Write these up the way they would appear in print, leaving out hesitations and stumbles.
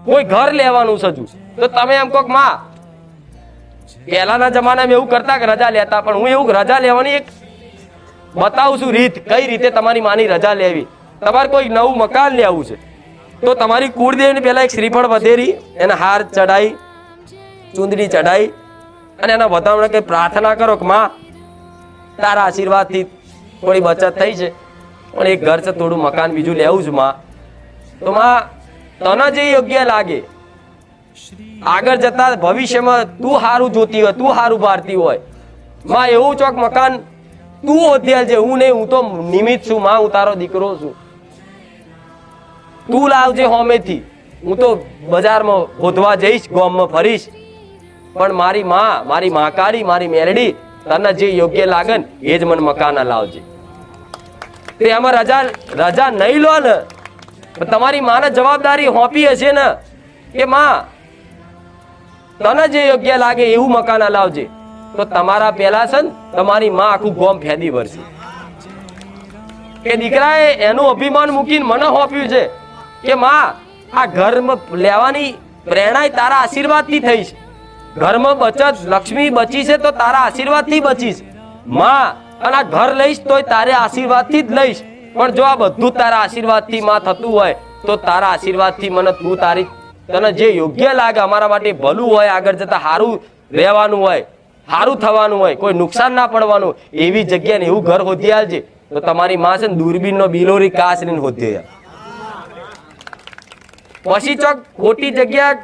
કોઈ ઘર લેવાનું સજુ તો તમે એમ કહો માં પહેલાના જમાનામાં એવું કરતા કે રજા લેતા, પણ હું એવું રજા લેવાની એક બતાવું છું રીત, કઈ રીતે તમારી માની રજા લેવી. તમારે કોઈ નવું મકાન લેવું છે તો તમારી કુળદેવને પહેલા એક શ્રીફળ વધેરી, એને હાર ચડાઈ, ચુંદડી ચડાઈ અને એના વધામણા કઈ પ્રાર્થના કરો કે માં તારા આશીર્વાદથી થોડી બચત થઈ છે, પણ એક ઘર છે, થોડું મકાન બીજું લેવું છે માં, તો માં તને જે યોગ્ય લાગે આગળ જતા ભવિષ્યમાં તું સારું જોતી હોય, તું સારું ભારતી હોય માં, એવું ચોક મકાન તું ઓધેલ છે, હું નહીં, હું તો નિમિત્ત છું માં, હું તારો દીકરો છું, તું લાવજે હોમેથી, હું તો બજારમાં ગોતવા જઈશ, ગામમાં ફરીશ, પણ મારી માં, મારી મહાકાળી, મારી મેલડી તને જે યોગ્ય લાગે ને એ જ મને મકાન લાવજે. તે એમાં રજા નહીં લો ને, તમારી માને જવાબદારી હોપી હશે ને કે માં તને જે યોગ્ય લાગે એવું મકાન લાવજે, તો તમારા પહેલા છે ને તમારી માં આખું ગોમ ફેદી ભરશે કે દીકરાએ એનું અભિમાન મૂકીને મને હોપ્યું છે કે માં આ ઘરમાં લેવાની પ્રેરણા તારા આશીર્વાદથી થઈ છે, ઘરમાં બચત લક્ષ્મી બચી છે તો તારા આશીર્વાદથી બચીશ માં, અને આ ઘર લઈશ તોય તારે આશીર્વાદથી જ લઈશ, પણ જો આ બધું તારા આશીર્વાદથી માં થતું હોય તો તારા આશીર્વાદથી મને તું તારી તને જે યોગ્ય લાગે, અમારા માટે ભલું હોય, આગળ જતા સારું રહેવાનું હોય, સારું થવાનું હોય, કોઈ નુકસાન ના પડવાનું, એવી જગ્યાને એવું ઘર હોધી આલજે, તો તમારી માં છે ને દૂરબીનનો બિલોરી કાચ ને હોધી. પછી ચોક ખોટી જગ્યા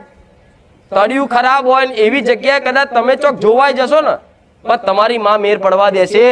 તળિયું ખરાબ હોય ને એવી જગ્યાએ કદાચ તમે ચોક જોવાઈ જશો ને પણ તમારી માં મેર પડવા દેશે